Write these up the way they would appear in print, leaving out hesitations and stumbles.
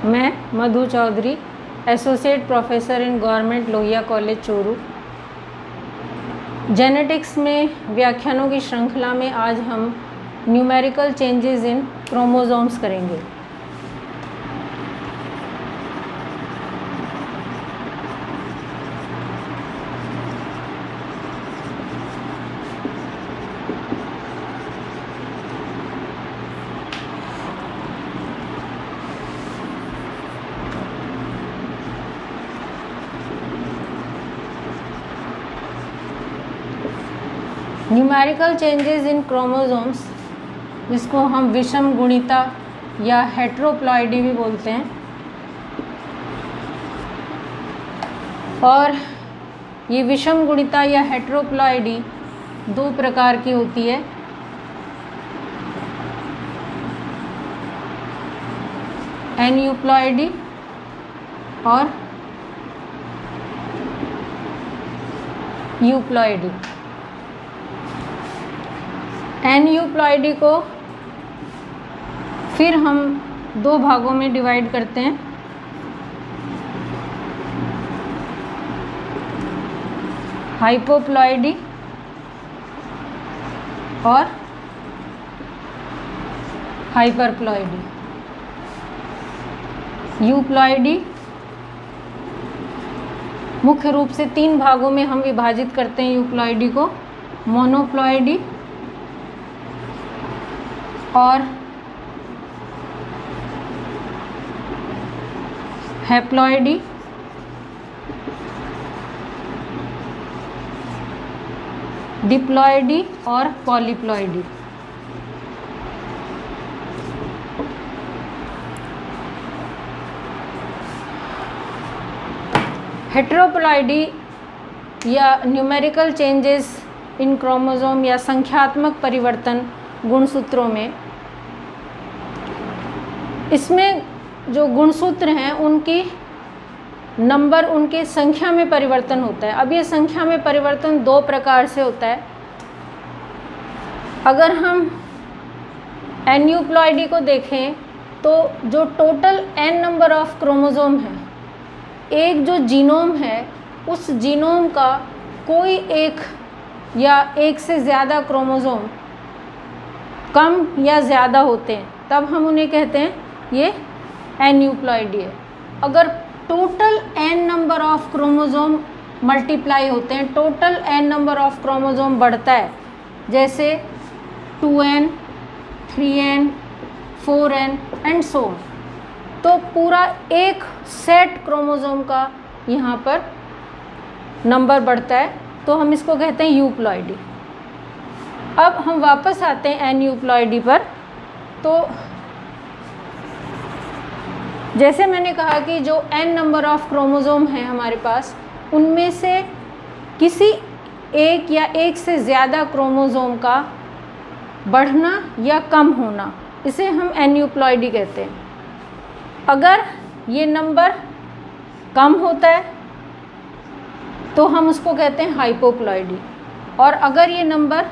मैं Madhu Chaudhary, associate professor in government Lohia college Churu. Genetics में व्याख्यानों की श्रृंखला में आज हम न्यूमेरिकल चेंजेस इन क्रोमोसोम्स करेंगे। न्यूमेरिकल चेंजेस इन क्रोमोसोम्स, जिसको हम विषम गुणिता या हेट्रोप्लॉइडी भी बोलते हैं, और ये विषम गुणिता या हेट्रोप्लॉइडी दो प्रकार की होती है। एन्यूप्लॉइडी और यूप्लॉइडी। एन्यूप्लॉइडी को फिर हम दो भागों में डिवाइड करते हैं। हाइपोप्लॉइडी और हाइपरप्लॉइडी। यूप्लॉइडी मुख्य रूप से तीन भागों में हम विभाजित करते हैं यूप्लॉइडी को। मोनोप्लॉइडी और हैप्लॉइडी डिप्लॉइडी और पॉलीप्लॉइडी। हेट्रोप्लॉइडी या न्यूमेरिकल चेंजेस इन क्रोमोसोम या संख्यात्मक परिवर्तन गुणसूत्रों में, इसमें जो गुणसूत्र हैं उनकी नंबर, उनके संख्या में परिवर्तन होता है। अब ये संख्या में परिवर्तन दो प्रकार से होता है। अगर हम एन्यूप्लॉइडी को देखें तो जो total n number of chromosome है, एक जो जीनोम है, उस जीनोम का कोई एक या एक से ज़्यादा क्रोमोसोम कम या ज़्यादा होते हैं, तब हम उन्हें कहते हैं ये एन्यूप्लॉइडी है। अगर total n number of chromosome multiply होते हैं, total n number of chromosome बढ़ता है, जैसे 2n, 3n, 4n and so, तो पूरा एक सेट क्रोमोसोम का यहाँ पर नंबर बढ़ता है, तो हम इसको कहते हैं यूप्लॉइडी। अब हम वापस आते हैं एन्यूप्लॉइडी पर। तो जैसे मैंने कहा कि जो n नंबर ऑफ क्रोमोसोम हैं हमारे पास, उनमें से किसी एक या एक से ज़्यादा क्रोमोसोम का बढ़ना या कम होना, इसे हम एन्यूप्लॉइडी कहते हैं। अगर ये नंबर कम होता है तो हम उसको कहते हैं हाइपोप्लॉइडी, और अगर ये नंबर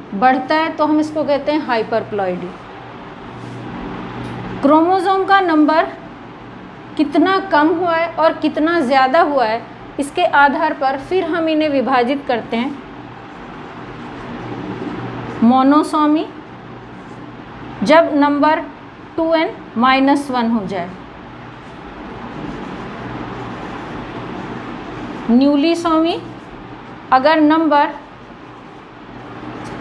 बढ़ता है तो हम इसको कहते हैं हाइपरप्लॉइडी। क्रोमोसोम का नंबर कितना कम हुआ है और कितना ज़्यादा हुआ है, इसके आधार पर फिर हम इन्हें विभाजित करते हैं। मोनोसोमी, जब नंबर 2n-1 हो जाए। न्यूलिसोमी, अगर नंबर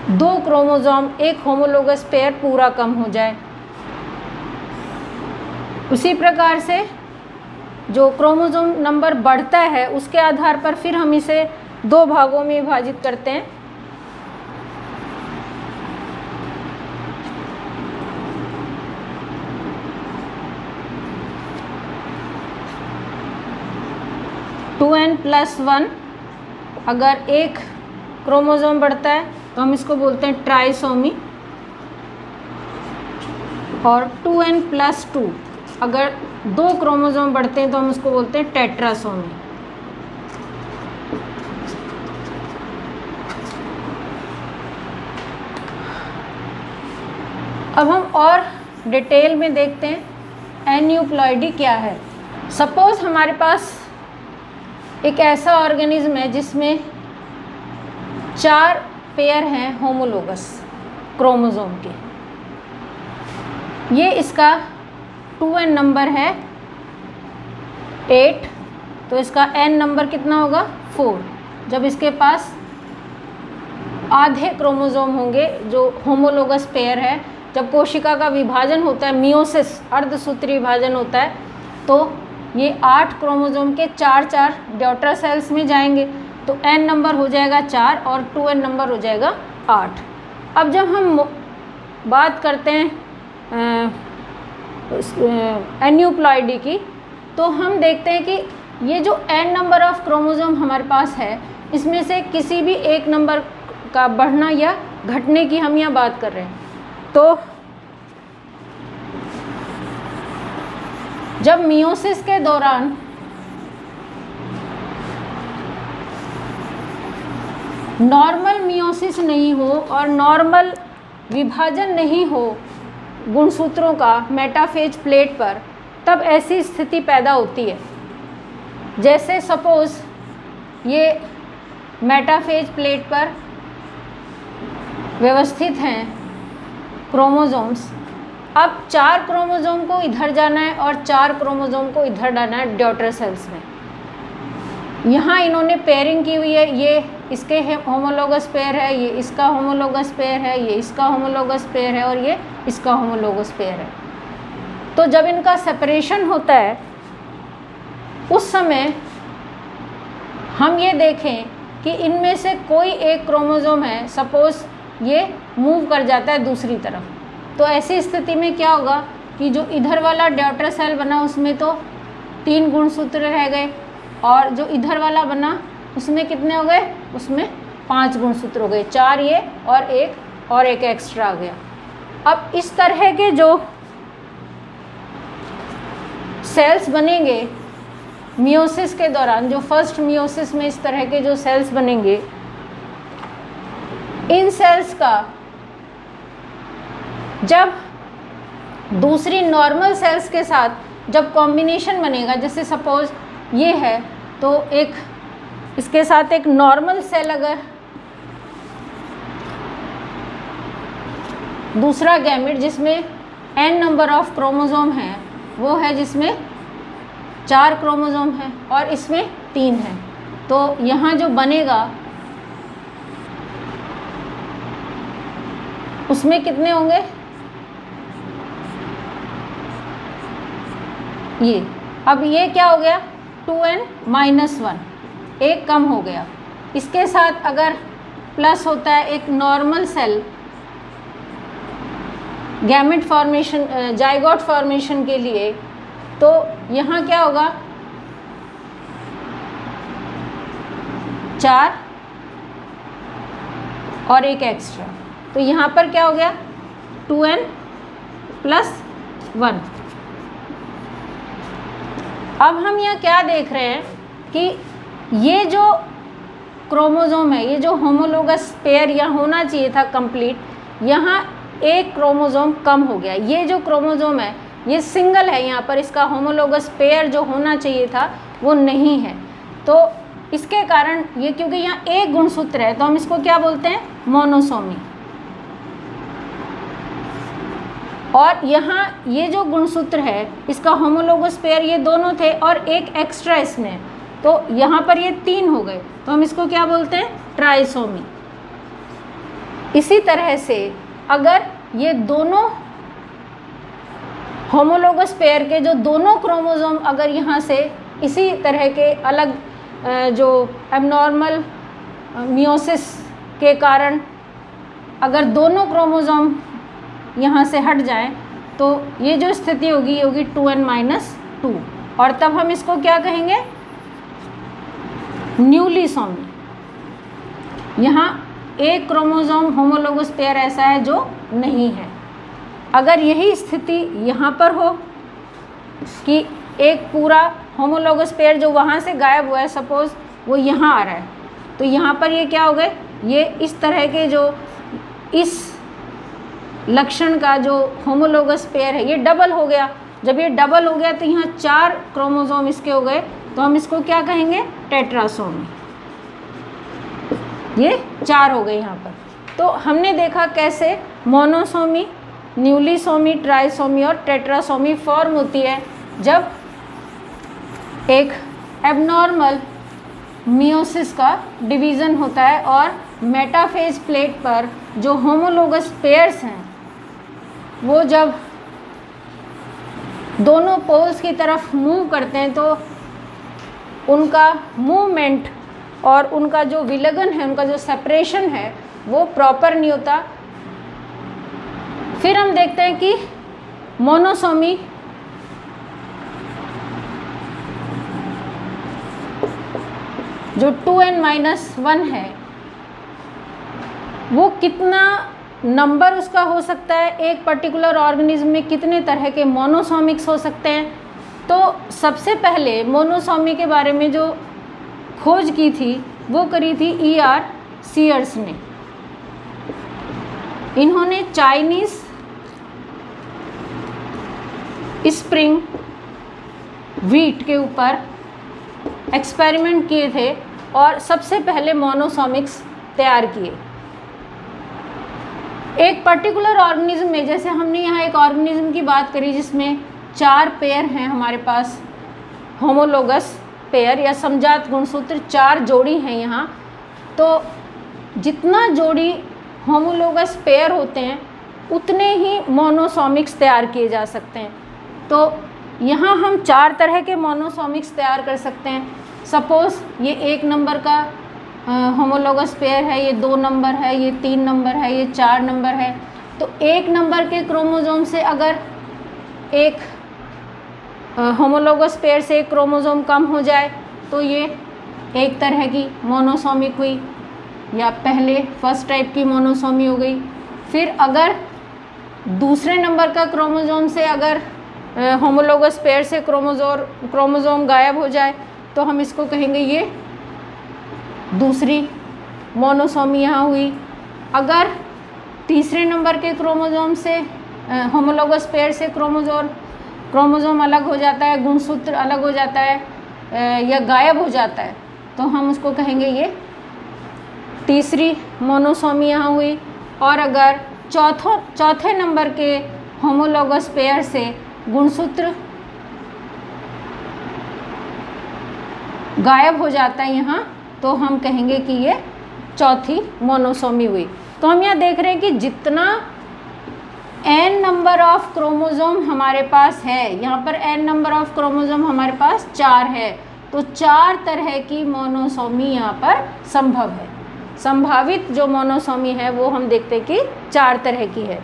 दो क्रोमोसोम, एक होमोलोगस पेयर पूरा कम हो जाए। उसी प्रकार से जो क्रोमोसोम नंबर बढ़ता है, उसके आधार पर फिर हम इसे दो भागों में विभाजित करते हैं। टू n+1, अगर एक क्रोमोसोम बढ़ता है तो हम इसको बोलते हैं ट्राइसोमी, और 2n+2, अगर दो क्रोमोसोम बढ़ते हैं तो हम उसको बोलते हैं टेट्रासोमी। अब हम और डिटेल में देखते हैं एन्यूप्लॉइडी क्या है? सपोज हमारे पास एक ऐसा ऑर्गेनिज्म है जिसमें 4 पेयर हैं होमोलोगस क्रोमोसोम के। ये इसका 2n नंबर है 8, तो इसका n नंबर कितना होगा 4। जब इसके पास आधे क्रोमोसोम होंगे जो होमोलोगस पेयर है, जब कोशिका का विभाजन होता है, मियोसिस अर्धसूत्री विभाजन होता है, तो ये 8 क्रोमोसोम के 4 डॉटर सेल्स में जाएंगे, तो n नंबर हो जाएगा 4 और 2n नंबर हो जाएगा 8। अब जब हम बात करते हैं एन्यूप्लॉइडी की, तो हम देखते हैं कि ये जो n नंबर ऑफ क्रोमोसोम हमारे पास है, इसमें से किसी भी एक नंबर का बढ़ना या घटने की हम यहाँ बात कर रहे हैं। तो जब मियोसिस के दौरान नॉर्मल मियोसिस नहीं हो और नॉर्मल विभाजन नहीं हो गुणसूत्रों का मेटाफेज प्लेट पर, तब ऐसी स्थिति पैदा होती है। जैसे सपोज ये मेटाफेज प्लेट पर व्यवस्थित हैं क्रोमोसोम्स। अब 4 क्रोमोसोम को इधर जाना है और 4 क्रोमोसोम को इधर जाना है डॉटर सेल्स में। यहाँ इन्होंने पेयरिंग की हुई है, ये इसके होमोलोगस पेयर है, ये इसका होमोलोगस पेयर है, ये इसका होमोलोगस पेयर है और ये इसका होमोलोगस पेयर है। तो जब इनका सेपरेशन होता है उस समय हम ये देखें कि इनमें से कोई एक क्रोमोसोम है, सपोज ये मूव कर जाता है दूसरी तरफ, तो ऐसी स्थिति में क्या होगा कि जो इधर वाला डॉटर सेल बना उसमें तो 3 गुणसूत्र रह गए, और जो इधर वाला बना उसमें कितने हो गए, उसमें 5 गुणसूत्र हो गए, 4 ये और एक एक्स्ट्रा आ गया। अब इस तरह के जो सेल्स बनेंगे मियोसिस के दौरान, जो फर्स्ट मियोसिस में इस तरह के जो सेल्स बनेंगे, इन सेल्स का जब दूसरी नॉर्मल सेल्स के साथ जब कॉम्बिनेशन बनेगा, जैसे सपोज ये है तो एक इसके साथ एक नॉर्मल सेल, अगर दूसरा गैमेट जिसमें n नंबर ऑफ क्रोमोसोम है, वो है जिसमें 4 क्रोमोसोम है और इसमें 3 है, तो यहाँ जो बनेगा उसमें कितने होंगे, ये। अब ये क्या हो गया 2n-1, एक कम हो गया। इसके साथ अगर प्लस होता है एक normal cell gamete formation, zygote formation के लिए, तो यहाँ क्या होगा 4 और एक एक्स्ट्रा, तो यहाँ पर क्या हो गया 2n+1। अब हम यहाँ क्या देख रहे हैं कि ये जो क्रोमोसोम है, ये जो होमोलोगस पेयर यहाँ होना चाहिए था कंप्लीट, यहाँ एक क्रोमोसोम कम हो गया। ये जो क्रोमोसोम है ये सिंगल है, यहाँ पर इसका होमोलोगस पेयर जो होना चाहिए था वो नहीं है, तो इसके कारण ये, क्योंकि यहाँ एक गुणसूत्र है तो हम इसको क्या बोलते हैं मोनोसोमी। और यहाँ ये जो गुणसूत्र है इसका होमोलोगस पेयर ये दोनों थे और एक एक्स्ट्रा इसमें, तो यहाँ पर ये 3 हो गए, तो हम इसको क्या बोलते हैं ट्राइसोमी। इसी तरह से अगर ये दोनों होमोलोगस पेयर के जो दोनों क्रोमोसोम अगर यहाँ से इसी तरह के अलग जो एबनॉर्मल मियोसिस के कारण अगर दोनों क्रोमोसोम यहाँ से हट जाएं, तो ये जो स्थिति होगी ये होगी 2n-2, और तब हम इसको क्या कहेंगे न्यूलीसोमी। यहाँ एक क्रोमोसोम होमोलोगस पेयर ऐसा है जो नहीं है। अगर यही स्थिति यहाँ पर हो कि एक पूरा होमोलोगस पेयर जो वहाँ से गायब हुआ है, सपोज वो यहाँ आ रहा है, तो यहाँ पर ये क्या हो गए, ये इस तरह के जो इस लक्षण का जो होमोलोगस पेयर है ये डबल हो गया। जब ये डबल हो गया तो यहाँ 4 क्रोमोसोम इसके हो गए, तो हम इसको क्या कहेंगे, टेट्रासोमी। ये 4 हो गए यहाँ पर। तो हमने देखा कैसे मोनोसोमी, न्यूलीसोमी, ट्राइसोमी और टेट्रासोमी फॉर्म होती है जब एक एबनॉर्मल मियोसिस का डिवीज़न होता है और मेटाफेज प्लेट पर जो होमोलोगस पेयर्स हैं वो जब दोनों पोल्स की तरफ मूव करते हैं तो उनका मूवमेंट और उनका जो विलगन है, उनका जो सेपरेशन है वो प्रॉपर नहीं होता। फिर हम देखते हैं कि मोनोसोमी जो 2n-1 है वो कितना नंबर उसका हो सकता है, एक पर्टिकुलर ऑर्गेनिज्म में कितने तरह के मोनोसोमिक्स हो सकते हैं। तो सबसे पहले मोनोसोमी के बारे में जो खोज की थी वो करी थी E.R. सीयर्स ने। इन्होंने चाइनीज़ स्प्रिंग व्हीट के ऊपर एक्सपेरिमेंट किए थे और सबसे पहले मोनोसोमिक्स तैयार किए। एक पर्टिकुलर ऑर्गेनिज्म में, जैसे हमने यहाँ एक ऑर्गेनिज्म की बात करी जिसमें 4 पेयर हैं हमारे पास, होमोलोगस पेयर या समजात गुणसूत्र 4 जोड़ी हैं यहाँ। तो जितना जोड़ी होमोलोगस पेयर होते हैं उतने ही मोनोसोमिक्स तैयार किए जा सकते हैं। तो यहाँ हम 4 तरह के मोनोसोमिक्स तैयार कर सकते हैं। सपोज़ ये 1 नंबर का होमोलोगस पेयर है, ये 2 नंबर है, ये 3 नंबर है, ये 4 नंबर है। तो 1 नंबर के क्रोमोसोम से अगर एक होमोलोगस पेयर से एक क्रोमोसोम कम हो जाए तो ये एक तरह की मोनोसोमिक हुई या पहले फर्स्ट टाइप की मोनोसोमी हो गई। फिर अगर दूसरे नंबर का क्रोमोसोम से अगर होमोलोगस पेयर से क्रोमोसोम गायब हो जाए तो हम इसको कहेंगे ये दूसरी मोनोसोमी यहाँ हुई। अगर तीसरे नंबर के क्रोमोसोम से होमोलोगस पेयर से क्रोमोसोम अलग हो जाता है, गुणसूत्र अलग हो जाता है या गायब हो जाता है तो हम उसको कहेंगे ये तीसरी मोनोसोमी यहाँ हुई। और अगर चौथे नंबर के होमोलोगस पेयर से गुणसूत्र गायब हो जाता है यहाँ तो हम कहेंगे कि ये चौथी मोनोसोमी हुई। तो हम यहाँ देख रहे हैं कि जितना n नंबर ऑफ क्रोमोसोम हमारे पास है, यहाँ पर n नंबर ऑफ क्रोमोसोम हमारे पास 4 है, तो 4 तरह की मोनोसोमी यहाँ पर संभव है। संभावित जो मोनोसोमी है वो हम देखते हैं कि 4 तरह की है।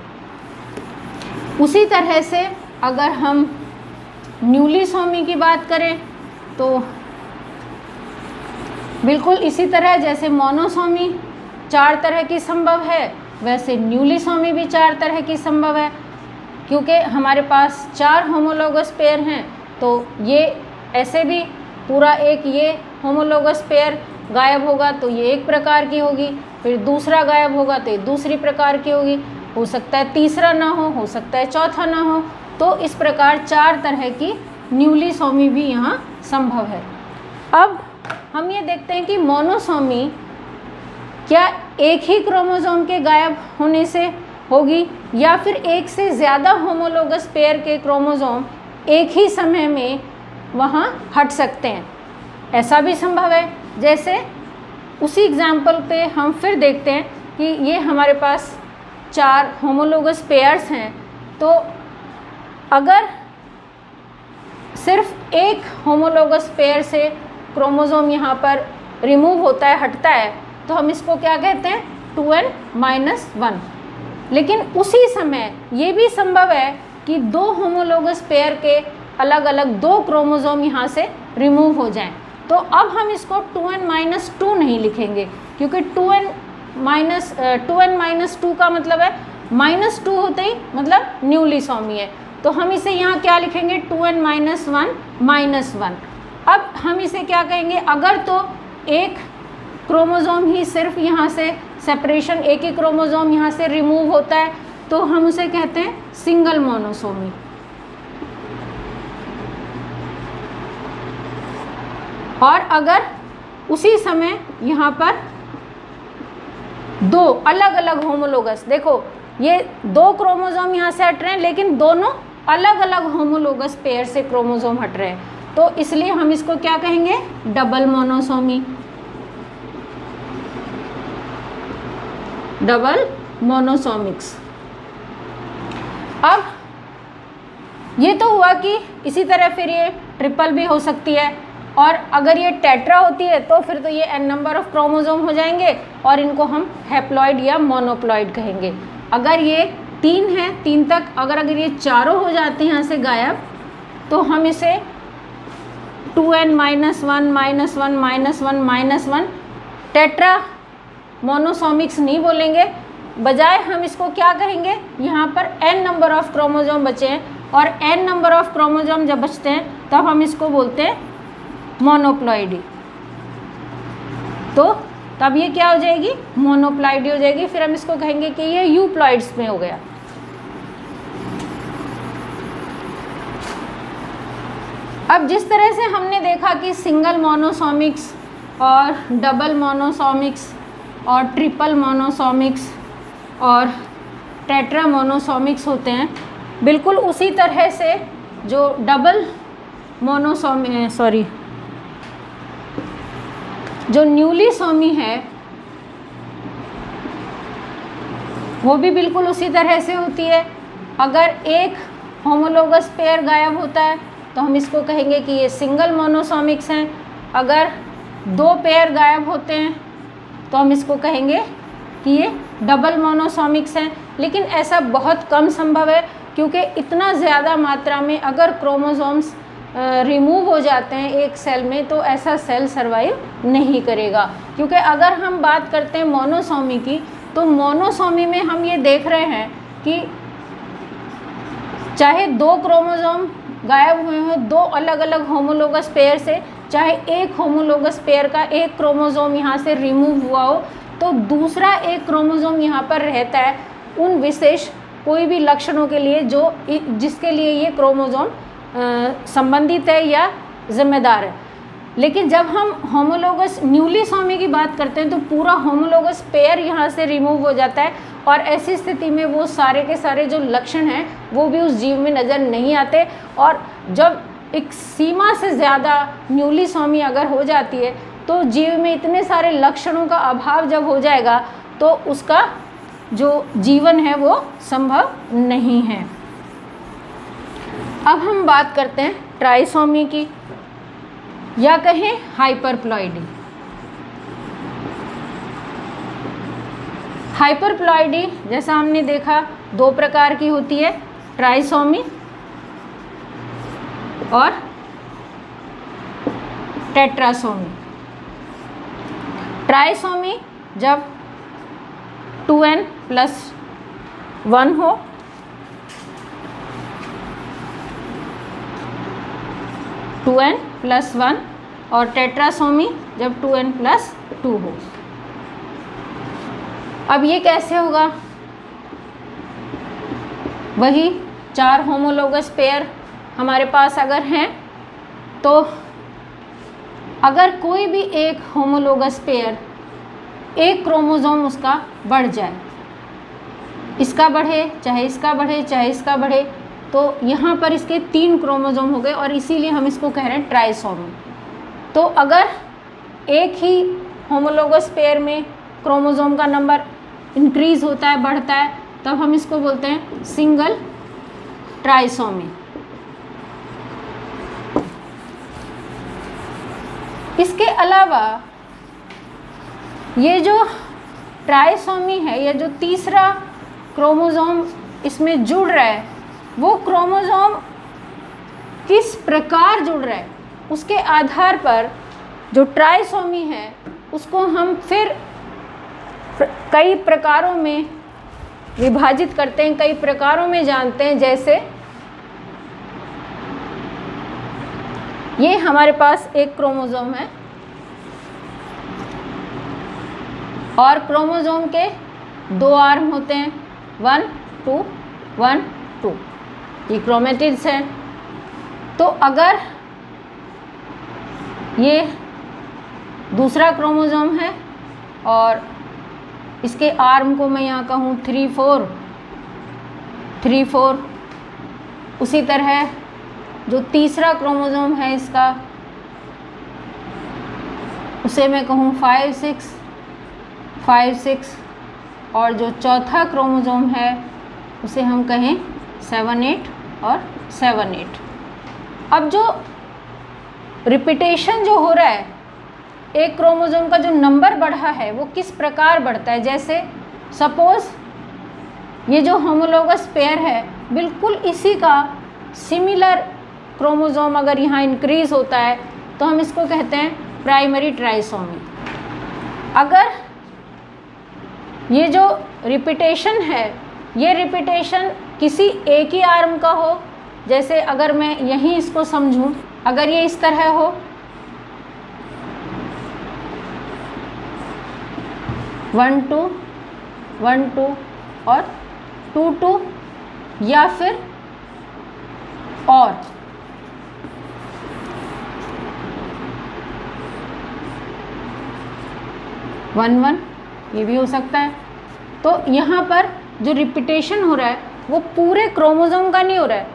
उसी तरह से अगर हम न्यूलीसोमी की बात करें तो बिल्कुल इसी तरह जैसे मोनोसोमी 4 तरह की संभव है वैसे न्यूलीसोमी भी 4 तरह की संभव है। क्योंकि हमारे पास 4 होमोलोगस पेयर हैं तो ये ऐसे भी पूरा एक ये होमोलोगस पेयर गायब होगा तो ये एक प्रकार की होगी, फिर दूसरा गायब होगा तो ये दूसरी प्रकार की होगी, हो सकता है तीसरा ना हो सकता है चौथा ना हो। तो इस प्रकार 4 तरह की न्यूलीसोमी भी यहाँ संभव है। अब हम ये देखते हैं कि मोनोसोमी क्या एक ही क्रोमोसोम के गायब होने से होगी या फिर एक से ज़्यादा होमोलोगस पेयर के क्रोमोसोम एक ही समय में वहाँ हट सकते हैं, ऐसा भी संभव है। जैसे उसी एग्जाम्पल पे हम फिर देखते हैं कि ये हमारे पास 4 होमोलोगस पेयर्स हैं, तो अगर सिर्फ एक होमोलोगस पेयर से क्रोमोसोम यहाँ पर रिमूव होता है, हटता है, तो हम इसको क्या कहते हैं 2n-1। लेकिन उसी समय ये भी संभव है कि 2 होमोलोगस पेयर के अलग अलग 2 क्रोमोसोम यहाँ से रिमूव हो जाएं। तो अब हम इसको 2n-2 नहीं लिखेंगे क्योंकि 2n-2 का मतलब है -2 होते ही मतलब न्यूलीसोमी है। तो हम इसे यहाँ क्या लिखेंगे 2n-1 -1। अब हम इसे क्या कहेंगे, अगर तो एक क्रोमोसोम ही सिर्फ यहाँ से सेपरेशन, एक ही क्रोमोसोम यहाँ से रिमूव होता है तो हम उसे कहते हैं सिंगल मोनोसोमी। और अगर उसी समय यहाँ पर दो अलग अलग होमोलोगस, देखो ये दो क्रोमोसोम यहाँ से हट रहे हैं लेकिन दोनों अलग अलग होमोलोगस पेयर से क्रोमोसोम हट रहे हैं, तो इसलिए हम इसको क्या कहेंगे, डबल मोनोसोमी। डबल मोनोसोमिक्स। अब ये तो हुआ कि इसी तरह फिर ये ट्रिपल भी हो सकती है, और अगर ये टेट्रा होती है तो फिर तो ये n नंबर ऑफ क्रोमोसोम हो जाएंगे और इनको हम हैप्लॉइड या मोनोप्लॉइड कहेंगे। अगर ये 3 है, 3 तक अगर ये चारों हो जाते हैं यहाँ से गायब, तो हम इसे 2n -1 टेट्रा मोनोसोमिक्स नहीं बोलेंगे, बजाय हम इसको क्या कहेंगे, यहाँ पर n नंबर ऑफ क्रोमोसोम बचे हैं और n नंबर ऑफ क्रोमोसोम जब बचते हैं तब हम इसको बोलते हैं मोनोप्लॉइडी। तो तब ये क्या हो जाएगी, मोनोप्लॉइडी हो जाएगी। फिर हम इसको कहेंगे कि ये यूप्लॉइड्स में हो गया। अब जिस तरह से हमने देखा कि सिंगल मोनोसोमिक्स और डबल मोनोसोमिक्स और ट्रिपल मोनोसोमिक्स और टेट्रा मोनोसोमिक्स होते हैं, बिल्कुल उसी तरह से जो डबल जो न्यूली सोमी है वो भी बिल्कुल उसी तरह से होती है। अगर एक होमोलोगस पेयर गायब होता है तो हम इसको कहेंगे कि ये सिंगल मोनोसोमिक्स हैं। अगर 2 पेयर गायब होते हैं तो हम इसको कहेंगे कि ये डबल मोनोसोमिक्स हैं। लेकिन ऐसा बहुत कम संभव है, क्योंकि इतना ज़्यादा मात्रा में अगर क्रोमोसोम्स रिमूव हो जाते हैं एक सेल में तो ऐसा सेल सर्वाइव नहीं करेगा। क्योंकि अगर हम बात करते हैं मोनोसोमी की, तो मोनोसोमी में हम ये देख रहे हैं कि चाहे 2 क्रोमोसोम गायब हुए हों 2 अलग अलग होमोलोगस पेयर से, चाहे एक होमोलोगस पेयर का एक क्रोमोसोम यहाँ से रिमूव हुआ हो, तो दूसरा एक क्रोमोसोम यहाँ पर रहता है उन विशेष कोई भी लक्षणों के लिए जो जिसके लिए ये क्रोमोसोम संबंधित है या जिम्मेदार है। लेकिन जब हम होमोलोगस न्यूली सोमी की बात करते हैं तो पूरा होमोलोगस पेयर यहाँ से रिमूव हो जाता है, और ऐसी स्थिति में वो सारे के सारे जो लक्षण हैं वो भी उस जीव में नज़र नहीं आते। और जब एक सीमा से ज़्यादा न्यूली सोमी अगर हो जाती है तो जीव में इतने सारे लक्षणों का अभाव जब हो जाएगा तो उसका जो जीवन है वो संभव नहीं है। अब हम बात करते हैं ट्राइसोमी की, या कहें हाइपरप्लॉइडी। हाइपरप्लॉइडी जैसा हमने देखा 2 प्रकार की होती है, ट्राइसोमी और टेट्रासोमी। ट्राइसोमी जब 2n+1 हो, (2n+1) और टेट्रासोमी जब 2n+2 हो। अब ये कैसे होगा, वही 4 होमोलोगस पेयर हमारे पास अगर हैं तो अगर कोई भी एक होमोलोगस पेयर एक क्रोमोसोम उसका बढ़ जाए, इसका बढ़े चाहे इसका बढ़े चाहे इसका बढ़े, तो यहाँ पर इसके 3 क्रोमोसोम हो गए और इसीलिए हम इसको कह रहे हैं ट्राइसोमी। तो अगर एक ही होमोलोगस पेयर में क्रोमोसोम का नंबर इंक्रीज़ होता है, बढ़ता है, तब हम इसको बोलते हैं सिंगल ट्राइसोमी। इसके अलावा ये जो ट्राइसोमी है, ये जो तीसरा क्रोमोसोम इसमें जुड़ रहा है, वो क्रोमोसोम किस प्रकार जुड़ रहा है उसके आधार पर जो ट्राइसोमी है उसको हम फिर कई प्रकारों में विभाजित करते हैं, कई प्रकारों में जानते हैं। जैसे ये हमारे पास एक क्रोमोसोम है और क्रोमोसोम के 2 आर्म होते हैं, 1 2 1 2, ये क्रोमेटिड्स हैं। तो अगर ये दूसरा क्रोमोसोम है और इसके आर्म को मैं यहाँ कहूँ 3-4। उसी तरह जो तीसरा क्रोमोसोम है इसका, उसे मैं कहूँ 5-6 और जो चौथा क्रोमोसोम है उसे हम कहें 7-8 और 7-8। अब जो रिपीटेशन जो हो रहा है, एक क्रोमोसोम का जो नंबर बढ़ा है वो किस प्रकार बढ़ता है, जैसे सपोज ये जो होमोलोगस पेयर है बिल्कुल इसी का सिमिलर क्रोमोसोम अगर यहाँ इंक्रीज होता है तो हम इसको कहते हैं प्राइमरी ट्राइसोमी। अगर ये जो रिपीटेशन है, ये रिपीटेशन किसी एक ही आर्म का हो, जैसे अगर मैं यहीं इसको समझूं, अगर ये इस तरह हो, 1-2 1-2 और 2-2, या फिर और 1-1, ये भी हो सकता है। तो यहाँ पर जो रिपीटेशन हो रहा है वो पूरे क्रोमोसोम का नहीं हो रहा है,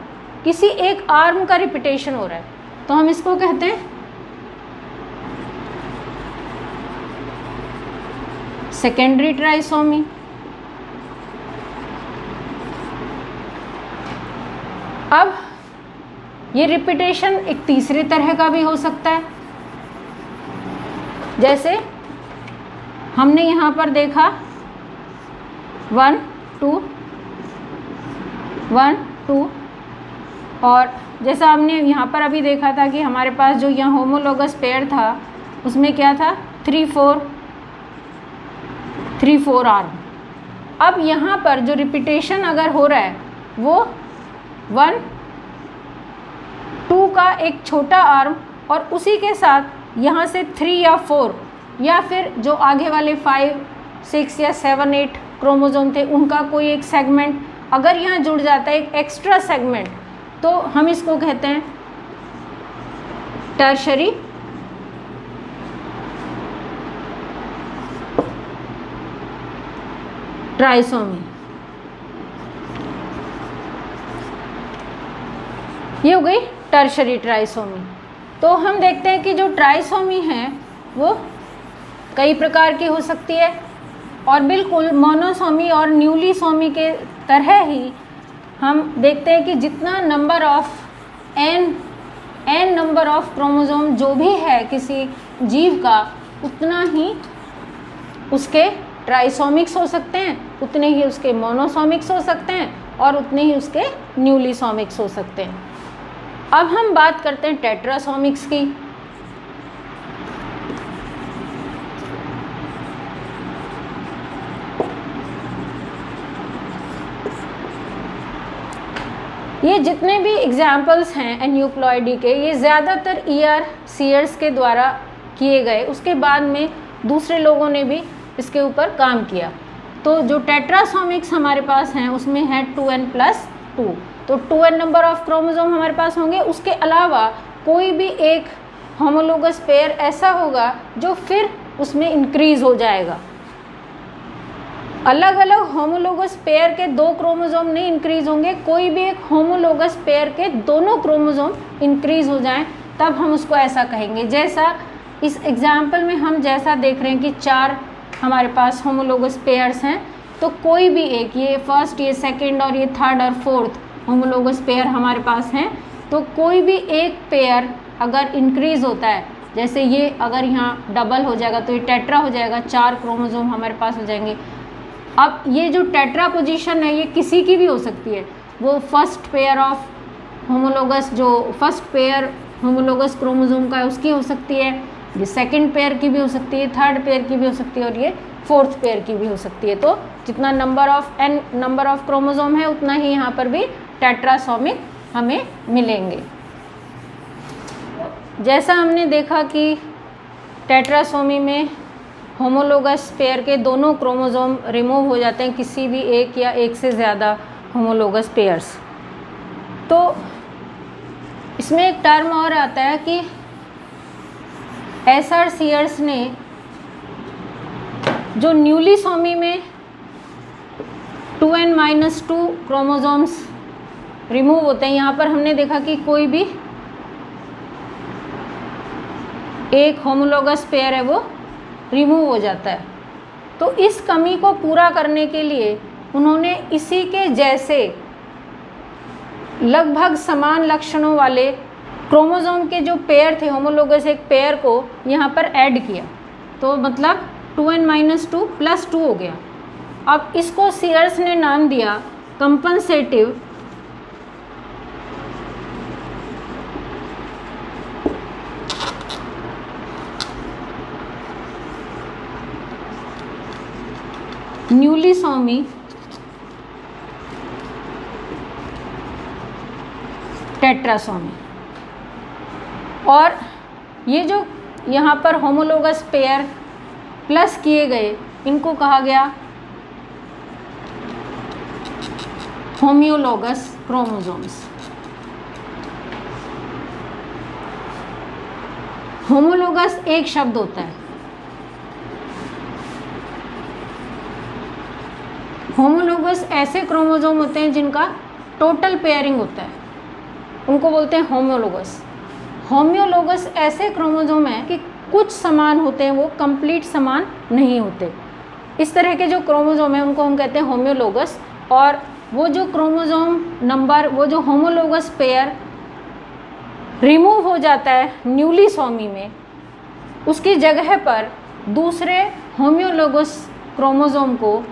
किसी एक आर्म का रिपीटेशन हो रहा है, तो हम इसको कहते हैं सेकेंडरी ट्राइसोमी। अब ये रिपीटेशन एक तीसरे तरह का भी हो सकता है, जैसे हमने यहाँ पर देखा 1-2 1-2, और जैसा हमने यहाँ पर अभी देखा था कि हमारे पास जो यहाँ होमोलोगस पेयर था उसमें क्या था 3-4 आर्म। अब यहाँ पर जो रिपीटेशन अगर हो रहा है वो 1-2 का एक छोटा आर्म और उसी के साथ यहाँ से 3 या 4 या फिर जो आगे वाले 5-6 या 7-8 क्रोमोसोम थे उनका कोई एक सेगमेंट अगर यहाँ जुड़ जाता है, एक एक्स्ट्रा सेगमेंट, तो हम इसको कहते हैं टर्शरी ट्राइसोमी। ये हो गई टर्शरी ट्राइसोमी। तो हम देखते हैं कि जो ट्राइसोमी है वो कई प्रकार की हो सकती है और बिल्कुल मोनोसोमी और न्यूलीसोमी के तरह ही हम देखते हैं कि जितना number of n number of chromosome जो भी है किसी जीव का, उतना ही उसके ट्राइसोमिक्स हो सकते हैं, उतने ही उसके मोनोसोमिक्स हो सकते हैं और उतने ही उसके न्यूलीसोमिक्स हो सकते हैं। अब हम बात करते हैं टेट्रासोमिक्स की। ये जितने भी एग्जाम्पल्स हैं एन्यूप्लॉइडी के, ये ज़्यादातर सीयर्स के द्वारा किए गए, उसके बाद में दूसरे लोगों ने भी इसके ऊपर काम किया। तो जो टेट्रासोमिक्स हमारे पास हैं उसमें है 2n+2, तो 2n नंबर ऑफ क्रोमोसोम हमारे पास होंगे। उसके अलावा कोई भी एक होमोलोगस पेयर ऐसा होगा जो फिर उसमें इंक्रीज़ हो जाएगा। अलग अलग होमोलोगस पेयर के 2 क्रोमोसोम नहीं इंक्रीज़ होंगे, कोई भी एक होमोलोगस पेयर के दोनों क्रोमोसोम इंक्रीज़ हो जाएं तब हम उसको ऐसा कहेंगे। जैसा इस एग्जाम्पल में हम जैसा देख रहे हैं कि 4 हमारे पास होमोलोगस पेयर्स हैं, तो कोई भी एक, ये फर्स्ट, ये सेकंड और ये थर्ड और फोर्थ होमोलोगस पेयर हमारे पास हैं, तो कोई भी एक पेयर अगर इंक्रीज़ होता है, जैसे ये अगर यहाँ डबल हो जाएगा तो ये टेट्रा हो जाएगा, 4 क्रोमोसोम हमारे पास हो जाएंगे। अब ये जो टेट्रा पोजीशन है ये किसी की भी हो सकती है, वो फर्स्ट पेयर ऑफ होमोलोगस, जो फर्स्ट पेयर होमोलोगस क्रोमोसोम का है उसकी हो सकती है, ये सेकंड पेयर की भी हो सकती है, थर्ड पेयर की भी हो सकती है और ये फोर्थ पेयर की भी हो सकती है। तो जितना नंबर ऑफ क्रोमोसोम है उतना ही यहाँ पर भी टेट्रासोमिक हमें मिलेंगे। जैसा हमने देखा कि टेट्रासोमी में होमोलोगस पेयर के दोनों क्रोमोसोम रिमूव हो जाते हैं, किसी भी एक या एक से ज़्यादा होमोलोगस पेयर्स। तो इसमें एक टर्म और आता है कि एसआर सीयर्स ने जो न्यूलिसोमी में 2n-2 क्रोमोसोम्स रिमूव होते हैं, यहाँ पर हमने देखा कि कोई भी एक होमोलोगस पेयर है वो रिमूव हो जाता है। तो इस कमी को पूरा करने के लिए उन्होंने इसी के जैसे लगभग समान लक्षणों वाले क्रोमोसोम के जो पेयर थे, होमोलोगस एक पेयर को यहाँ पर ऐड किया, तो मतलब 2n-2 + 2 हो गया। अब इसको सीयर्स ने नाम दिया कंपनसेटिव न्यूलिसोमी टेट्रासोमी। और ये जो यहाँ पर होमोलोगस पेयर प्लस किए गए, इनको कहा गया होमियोलोगस क्रोमोसोम्स। होमोलोगस एक शब्द होता है। होमोलोगस ऐसे क्रोमोसोम होते हैं जिनका टोटल पेयरिंग होता है, उनको बोलते हैं होमोलोगस। होमियोलोगस ऐसे क्रोमोसोम हैं कि कुछ समान होते हैं, वो कंप्लीट समान नहीं होते। इस तरह के जो क्रोमोसोम हैं उनको हम कहते हैं होमियोलोगस। और वो जो क्रोमोसोम नंबर, वो जो होमोलोगस पेयर रिमूव हो जाता है न्यूलिसोमी में, उसकी जगह पर दूसरे होमियोलोगस क्रोमोसोम को,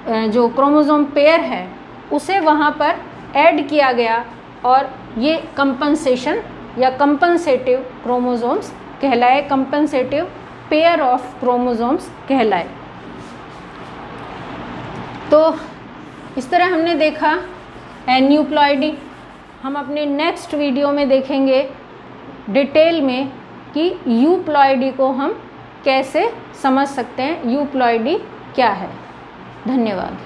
जो क्रोमोसोम पेयर है, उसे वहाँ पर ऐड किया गया और ये कंपनसेशन या कंपनसेटिव क्रोमोसोम्स कहलाए, कंपनसेटिव पेयर ऑफ क्रोमोसोम्स कहलाए। तो इस तरह हमने देखा एन्यूप्लॉइडी। हम अपने नेक्स्ट वीडियो में देखेंगे डिटेल में कि यूप्लॉइडी को हम कैसे समझ सकते हैं, यूप्लॉइडी क्या है। धन्यवाद।